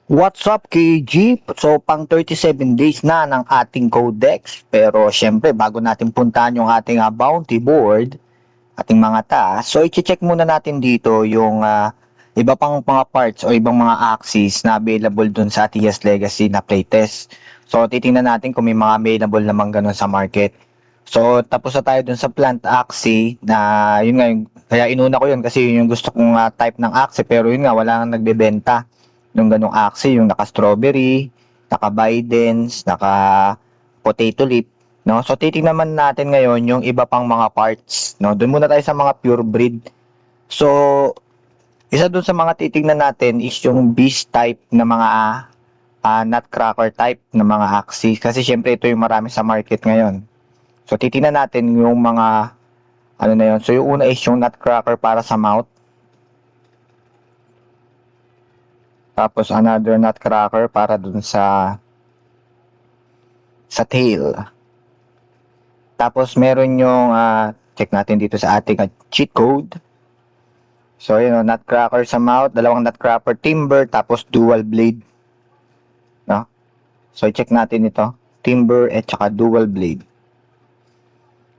What's up, KG? So, pang 37 days na ng ating codex. Pero, syempre, bago natin puntahan yung ating bounty board, ating mga task, so, i-check muna natin dito yung iba pang mga parts o ibang mga axes na available dun sa TS Legacy na playtest. So, titingnan natin kung may mga available naman ganun sa market. So, tapos na tayo dun sa plant axis na, yun nga, kaya inuna ko yun kasi yun yung gusto kong type ng axis, pero yun nga, wala nang nagbebenta yung ganong axis, yung naka-strawberry, naka-Bidens, naka-potato leaf, no? So, titingnan naman natin ngayon yung iba pang mga parts, no? Doon muna tayo sa mga pure breed. So, isa doon sa mga titingnan natin is yung beast type na mga nutcracker type na mga axis. Kasi syempre ito yung marami sa market ngayon. So, titingnan natin yung mga ano na yun. So, yung una is yung nutcracker para sa mouth. Tapos, another nutcracker para dun sa tail. Tapos, meron yung check natin dito sa ating cheat code. So, yun, nutcracker sa mouth, dalawang nutcracker timber, tapos dual blade. No? So, check natin ito. Timber at saka dual blade.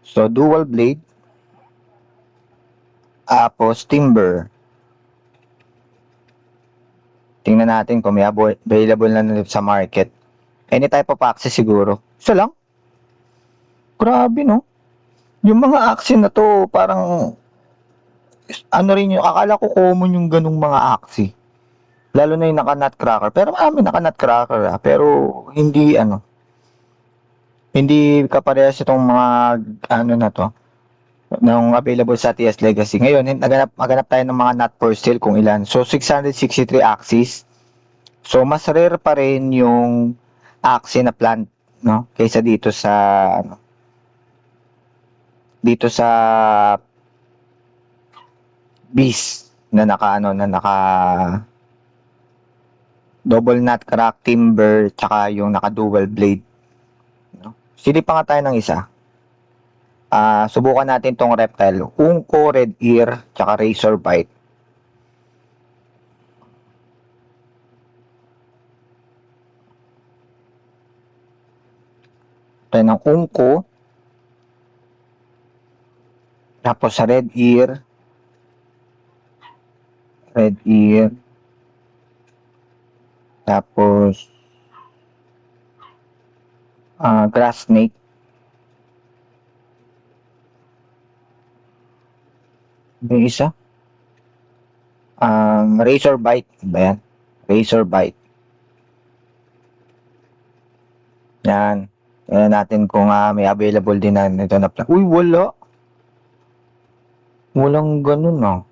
So, dual blade. Tapos, timber. Tingnan natin kung may available na sa market. Any type of axis siguro. Isa lang. Grabe, no? Yung mga axis na to, parang ano rin yung, akala ko common yung ganung mga axis. Lalo na yung naka-nutcracker. Pero marami naka-nutcracker pero hindi kaparehas itong mga ano na to ng available sa TS Legacy. Ngayon, naganap tayo ng mga nut for sale kung ilan. So, 663 axis. So, mas rare pa rin yung axis na plant, no? Kaysa dito sa beast na naka double nut crack timber tsaka yung naka dual blade, no? Silip pa nga tayo ng isa. Subukan natin tong reptile, Unco red ear tsaka razor bite. Tayo ng Unco, tapos sa red ear, tapos grass snake, yung isa razor bite ba yan? Razor bite. Yan. Tingnan natin kung may available din na nito na plan. Uy, wala. Walang ganun, no?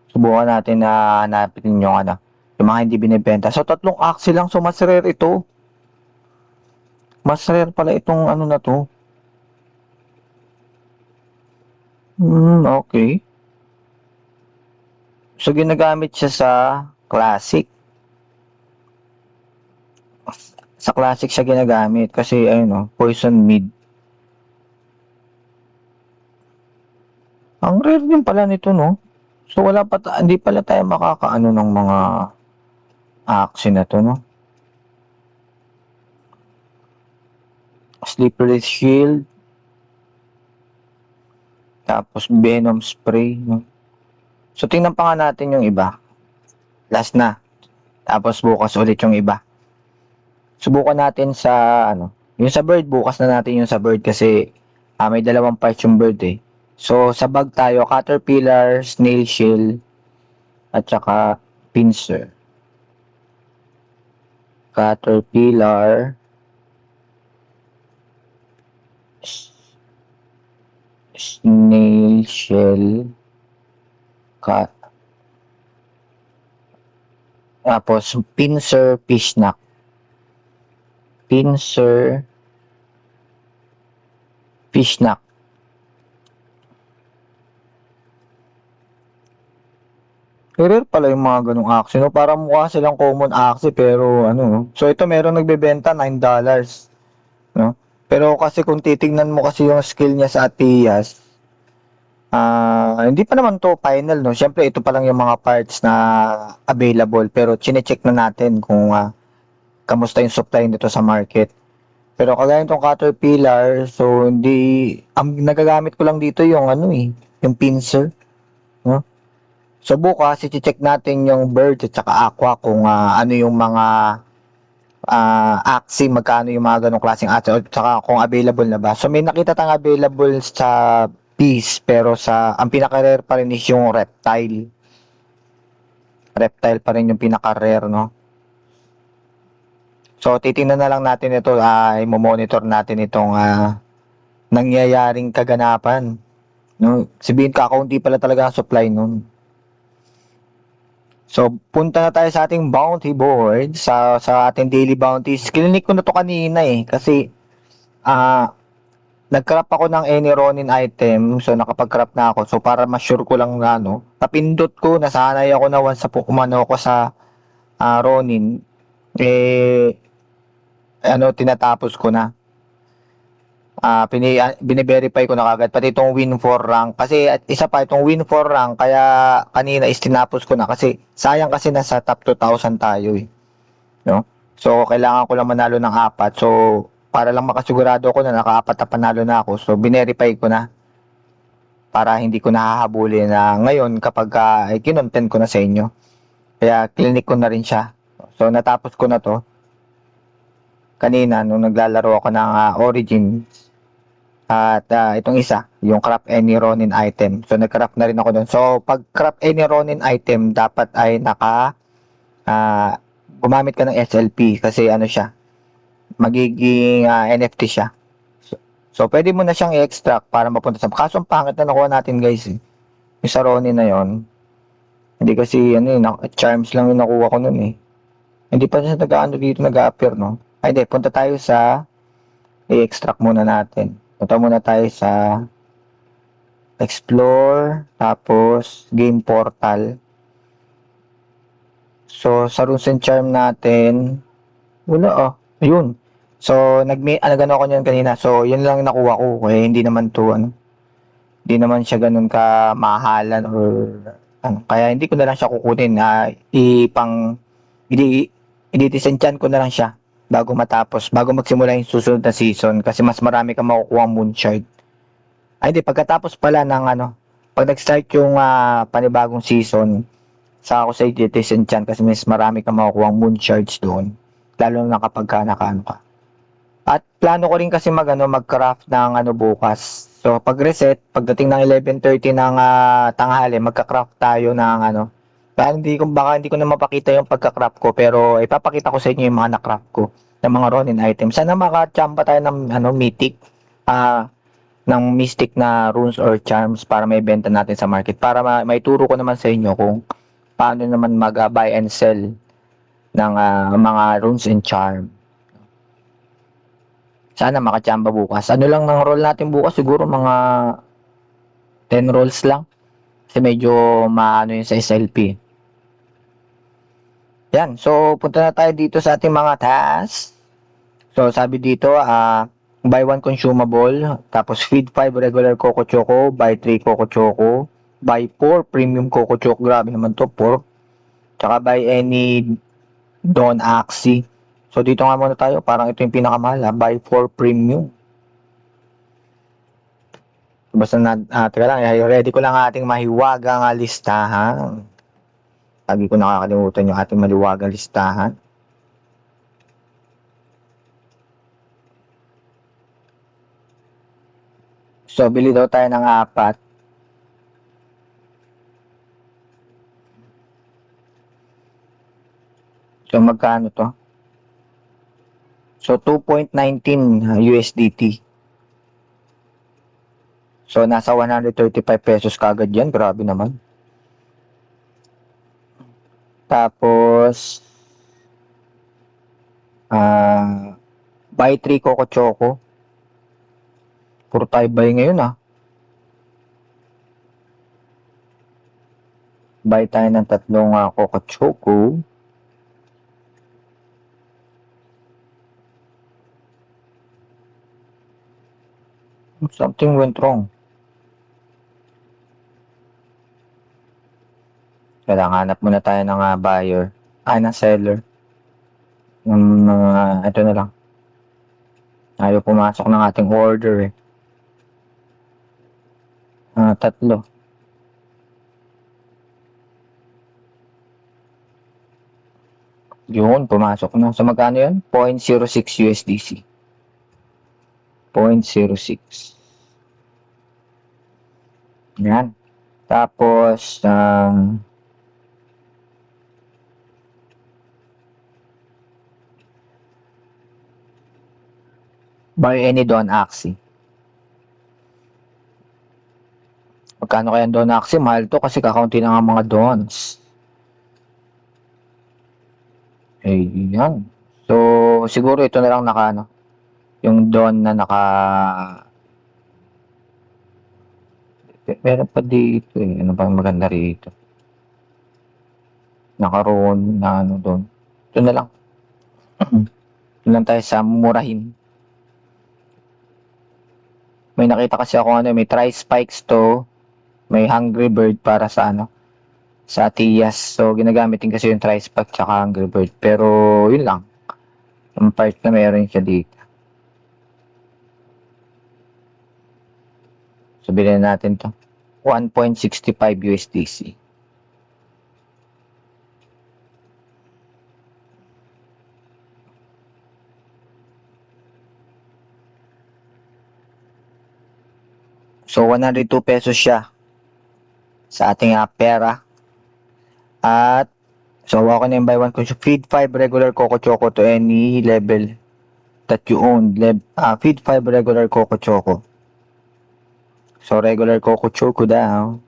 Subukan natin na hanapin yung yung mga hindi binibenta. So, 3 axis lang. So, mas rare ito. Mas rare pala itong ano na to. Okay. So, ginagamit siya sa classic. Sa classic siya ginagamit kasi ayun, poison mid. Ang rare din pala nito, no? So, hindi pala tayo makakaano ng mga axis na to, no? Slippery shield. Tapos, venom spray, no? So, tingnan pa nga natin yung iba. Last na. Tapos, bukas ulit yung iba. Subukan natin sa, yung sa bird, bukas na natin yung sa bird kasi may 2 parts yung bird eh. So, sa bag tayo, caterpillar, snail shell, at saka pincer. Caterpillar, snail shell, tapos pincer, fishknack. Rare pala yung mga ganong axis, no? Parang mukha silang common axis pero So ito meron nagbebenta $9, no? Pero kasi kung titingnan mo kasi yung skill niya sa Atias, Hindi pa naman 'to final 'no, siyempre ito pa lang yung mga parts na available pero chine-check na natin kung, kamusta yung supply nito sa market. Pero kagaya nitong Caterpillar, so hindi ang nagagamit ko lang dito yung ano, yung pincer, 'no. So bukas iche-check natin yung Bird at saka Aqua kung, ano yung mga, Axie, magkano yung mga gano'ng klaseng Axie at saka kung available na ba. So may nakita tayong available sa Beast pero ang pinaka-rare pa rin is yung Reptile. Reptile pa rin yung pinaka-rare, 'no. So titingnan na lang natin ito, imo-monitor natin itong, nangyayaring kaganapan, 'no. Sabihin kakaunti pala talaga ang supply nun. So, punta na tayo sa ating bounty board, sa ating daily bounties. Clinic ko na to kanina kasi nag-crop ako ng any Ronin item, so nakapag-crop na ako. So, para ma-sure ko lang na napindot ko, nasanay ako na once sa umano ako sa Ronin, tinatapos ko na. Bine-verify ko na kagad pati itong win for rank kasi at isa pa itong win for rank kaya kanina is tinapos ko na kasi sayang kasi nasa top 2,000 tayo no? So kailangan ko lang manalo ng 4 so para lang makasigurado ko na naka-4 na panalo na ako so binerify ko na para hindi ko nahahabulin na ngayon kapag kinontent ko na sa inyo kaya clinic ko na rin siya so natapos ko na to kanina nung naglalaro ako ng Origins. At itong isa, yung craft any Ronin item. So nag-craft na rin ako doon. So pag craft any Ronin item, dapat ay gumamit ka ng SLP kasi ano siya, magiging NFT siya. So pwede mo na siyang i-extract para mapunta sa kaso ang pangit na nakuha natin guys Yung sa Ronin na yon. Hindi kasi charms lang yung nakuha ko noon Hindi pa siya dito nag-appear no. Ay hindi, punta tayo sa i-extract muna natin. Punta muna tayo sa Explore, tapos Game Portal. So, sa Runes and Charm natin, wala ayun. So, nagano ako niyan kanina. So, yun lang yung nakuha ko. Hindi naman hindi naman siya ganun ka mahalan or Kaya hindi ko na lang siya kukunin. I-disenchant ko na lang siya bago magsimula yung susunod na season kasi mas marami kang makukuha Moonshard. Ay, hindi. Pagkatapos pala pag nag-start yung panibagong season, saka ako sa i-disenchant kasi mas marami kang makukuha Moonshards doon. Lalo na kapag nakaano ka. At plano ko rin kasi mag-craft ng bukas. So, pag-reset, pagdating ng 11:30 ng tanghali, magka-craft tayo ng baka hindi ko na mapakita yung pagka-craft ko, pero ipapakita ko sa inyo yung mga na-craft ko ng mga Ronin items. Sana makachamba tayo ng mythic, ng mystic na runes or charms para may benta natin sa market. Para may turo ko naman sa inyo kung paano naman mag-buy and sell ng mga runes and charm. Sana makachamba bukas. Ano lang ng roll natin bukas? Siguro mga 10 rolls lang. Kasi medyo maano yun sa SLP. Yan. So, punta na tayo dito sa ating mga tasks. So, sabi dito, buy 1 consumable, tapos feed 5 regular Coco Choco, buy 3 Coco Choco, buy 4 premium Coco Choco. Grabe naman to, 4. Tsaka buy any Don Axie. So, dito nga muna tayo. Parang ito yung pinakamahal. Buy 4 premium. Basta teka lang, ready ko lang ating mahiwagang listahan. Lagi ko nakakalimutan yung ating maliwagang listahan. So, bili daw tayo ng 4. So, magkano to? So, 2.19 USDT. So, nasa 135 pesos kagad yan. Grabe naman. Tapos, buy 3 Coco Choco. Puro tayo buy ngayon Buy tayo ng 3 Coco Choco. Something went wrong. Kailangan hanap muna tayo ng buyer. Ng seller. Yung mga, ito na lang. Ayaw pumasok ng ating order eh. Tatlo. Yun, pumasok na. So, magkano yun? 0.06 USDC. 0.06. Yan. Tapos, buy any Don Axie. Magkano kaya Don Axie? Mahal to kasi kakaunti na nga mga Dons. Eh, yan. So, siguro ito na lang naka, ano, yung Don na naka, meron pa dito eh. Ano bang maganda rito? Nakaroon na ano doon. Ito na lang. Ito lang tayo sa murahin. May nakita kasi ako ano, may tri-spikes to, may Hungry Bird para sa ano, sa Tias. So, ginagamit din kasi yung tri-spike tsaka Hungry Bird. Pero, yun lang. Yung part na meron siya dito. So, bilhin natin to. 1.65 USDC. So, 102 pesos siya sa ating pera. At, so, ako na yung buy one. Feed 5 regular Coco Choco to any level that you own. Feed 5 regular Coco Choco. So, regular Coco Choco daw.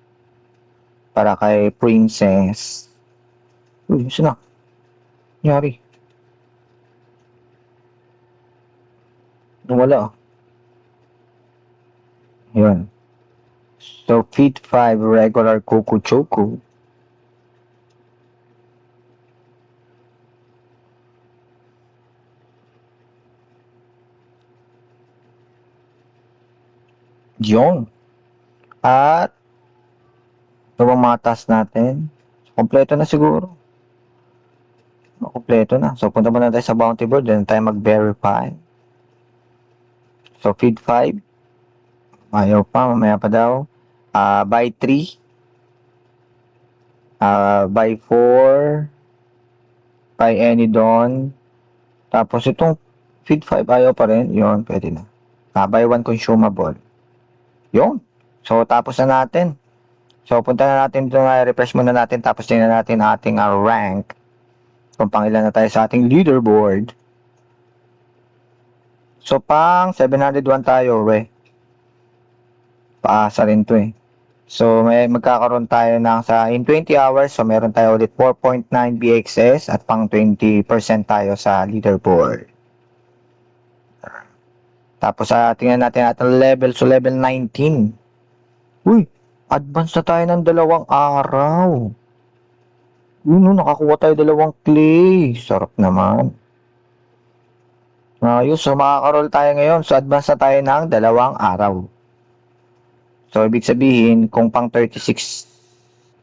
Para kay Princess. Uy, saan na? Nangyari. Wala. Yun. So, feed 5 regular Coco Choco. Yun. At, ito bang mga task natin? Kompleto na siguro. Kompleto na. So, punta muna tayo sa bounty board. Then tayo mag-verify. So, feed 5. Ayaw pa. Mamaya pa daw. Buy 3. Buy 4. Buy any Don. Tapos, itong feed 5 ayaw pa rin. Yun, pwede na. Buy 1 consumable. Yun. So, tapos na natin. So, punta na natin ito. Refresh muna natin. Tapos, tingnan natin ating rank. Kung pang ilan na tayo sa ating leaderboard. So, pang 701 tayo, paasa rin to eh. So, may magkakaroon tayo ng in 20 hours. So, meron tayo ulit 4.9 BXS at pang 20% tayo sa leaderboard. Tapos, tingnan natin ating level. So, level 19. Uy, advance na tayo ng 2 araw. Yun, nakakuha tayo 2 clay. Sarap naman. Ayos, so makakaroll tayo ngayon. So, advance na tayo ng 2 araw. So, ibig sabihin, kung pang 36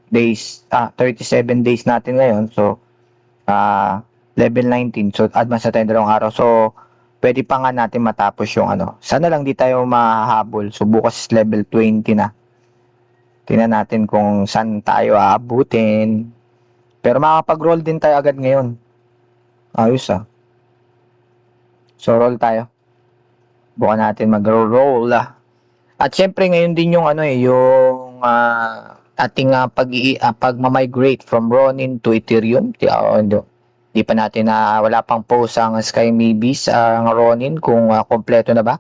days, 37 days natin ngayon, so, level 19. So, advance na tayo 2 araw. So, pwede pa nga natin matapos yung ano. Sana lang di tayo mahahabol. So, bukas is level 20 na. Tingnan natin kung saan tayo aabutin. Pero makakapag-roll din tayo agad ngayon. Ayos So, roll tayo. Bukan natin mag-roll. At syempre, ngayon din yung yung ating pag-migrate from Ronin to Ethereum. Di pa natin wala pang post ang Sky Maybes ang Ronin kung kompleto na ba.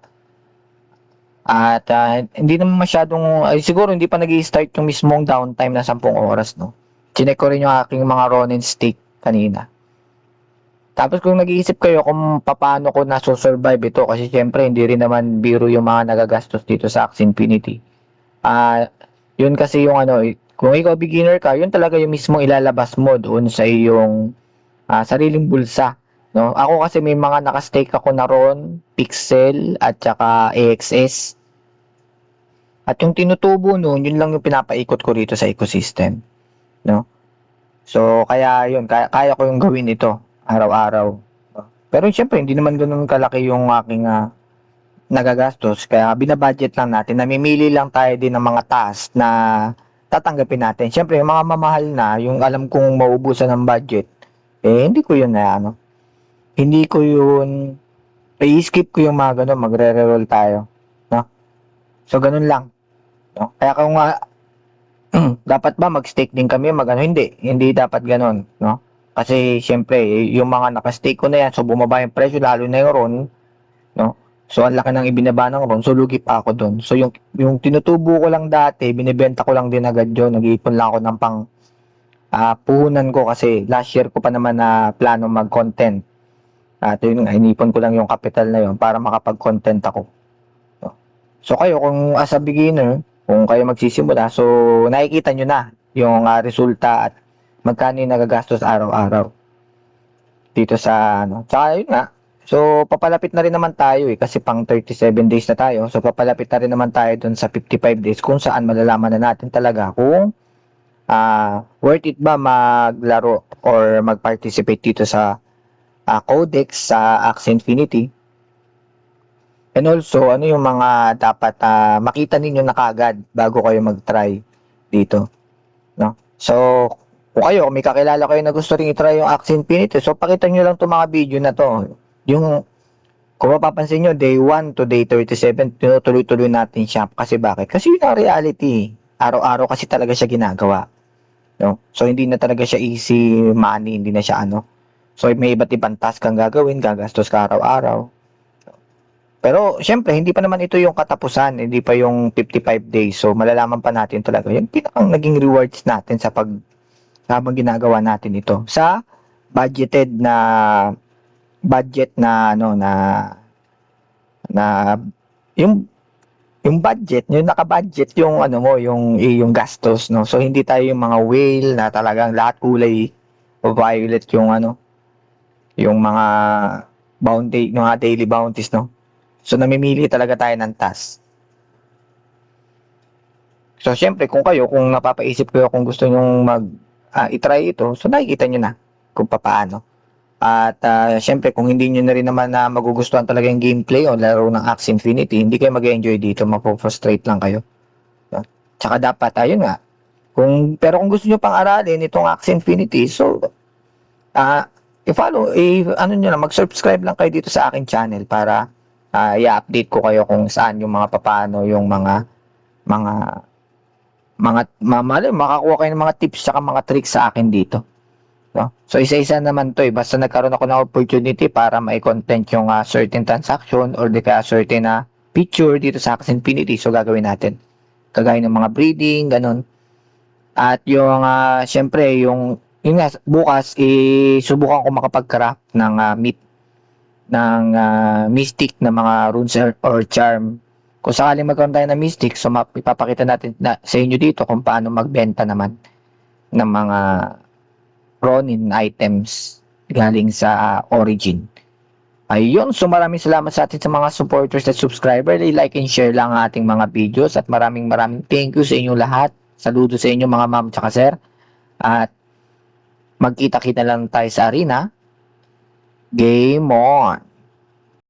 At hindi naman masyadong, siguro hindi pa nag-i-start yung mismong downtime na 10 oras, no? Chinek ko rin yung aking mga Ronin stake kanina. Tapos kung nag-iisip kayo kung paano ko nasusurvive ito, kasi syempre hindi rin naman biro yung mga nagagastos dito sa Axie Infinity. Yun kasi yung kung ikaw beginner ka, yun talaga yung mismong ilalabas mo doon sa iyong sariling bulsa. No? Ako kasi may mga nakastake ako na RON, Pixel, at saka AXS. At yung tinutubo noon, yun lang yung pinapaikot ko rito sa ecosystem. No? So, kaya yun, kaya ko yung gawin ito araw-araw. Pero syempre, hindi naman ganun kalaki yung aking nagagastos. Kaya binabudget lang natin. Namimili lang tayo din ng mga task na tatanggapin natin. Syempre, yung mga mamahal na, yung alam kong maubusan ng budget, hindi ko yun na ano. Hindi ko yun, i-skip ko yung mga ganun, magre-roll tayo. No? So, ganun lang. No? Kaya kung dapat ba mag-stake din kami, hindi dapat ganun. No? Kasi, syempre, yung mga naka-stake ko na yan, so bumaba yung presyo, lalo na yung RON, no? So, ang laki ng ibinaba ng RON, so lugi pa ako doon. So, yung tinutubo ko lang dati, binibenta ko lang din agad yun, nag-iipon lang ako ng pang puhunan ko kasi last year ko pa naman na plano mag-content. At yun nga, inipon ko lang yung capital na yun para makapag-content ako. So, kayo, kung as a beginner, kung kayo magsisimula, so, nakikita nyo na yung resulta at magkano yung nagagastos araw-araw dito sa ano. Tsaka yun nga, so papalapit na rin naman tayo kasi pang 37 days na tayo. So papalapit na rin naman tayo dun sa 55 days kung saan malalaman na natin talaga kung worth it ba maglaro or mag-participate dito sa Codex sa Axie Infinity. And also, ano yung mga dapat makita ninyo na kagad bago kayo mag-try dito. No? So, kung may kakilala kayo na gusto rin i-try yung Axie Infinity, so pakita nyo lang itong mga video na to. Yung, kung mapapansin nyo, day 1 to day 37, tinutuloy-tuloy natin siya. Kasi bakit? Kasi yun ang reality. Araw-araw kasi talaga siya ginagawa. No? So, hindi na talaga siya easy money, hindi na siya ano. So, may iba't ibang task kang gagawin, gagastos ka araw-araw. Pero, syempre, hindi pa naman ito yung katapusan, hindi pa yung 55 days. So, malalaman pa natin talaga yung pinakang naging rewards natin sa habang ginagawa natin ito. Sa budget na ano na yung budget, yung naka-budget yung ano mo, yung gastos, no. So hindi tayo yung mga whale na talagang lahat kulay o violet yung mga mga daily bounties, no. So namimili talaga tayo ng task. So syempre kung napapaisip kayo kung gusto niyo i-try ito, so nakikita niyo na kung paano. At syempre kung hindi nyo na rin naman na magugustuhan talaga yung gameplay o laro ng Axie Infinity, hindi kayo mag-enjoy dito, mapofrustrate lang kayo. Tsaka dapat, ayun nga, pero kung gusto nyo pang aralin itong Axie Infinity, so mag-subscribe lang kayo dito sa aking channel para i-update ko kayo kung saan yung mga papaano, yung makakuha kayo ng mga tips tsaka mga tricks sa akin dito. No? So, isa-isa naman to basta nagkaroon ako ng opportunity para mai-content yung certain transaction or kaya certain picture dito sa Axie Infinity, so gagawin natin. Kagaya ng mga breeding, ganun. At yung, syempre, yun nga, bukas, subukan ko makapag-craft ng mystic na mga runes or charm. Kung sakaling magkaroon tayo ng mystic, so ipapakita natin sa inyo dito kung paano magbenta naman ng mga Ronin items galing sa Origin. Ayun, so maraming salamat sa atin sa mga supporters at subscriber. I-like and share lang ang ating mga videos at maraming thank you sa inyo lahat. Saludo sa inyo mga ma'am at sir. At magkita-kita lang tayo sa arena. Game on!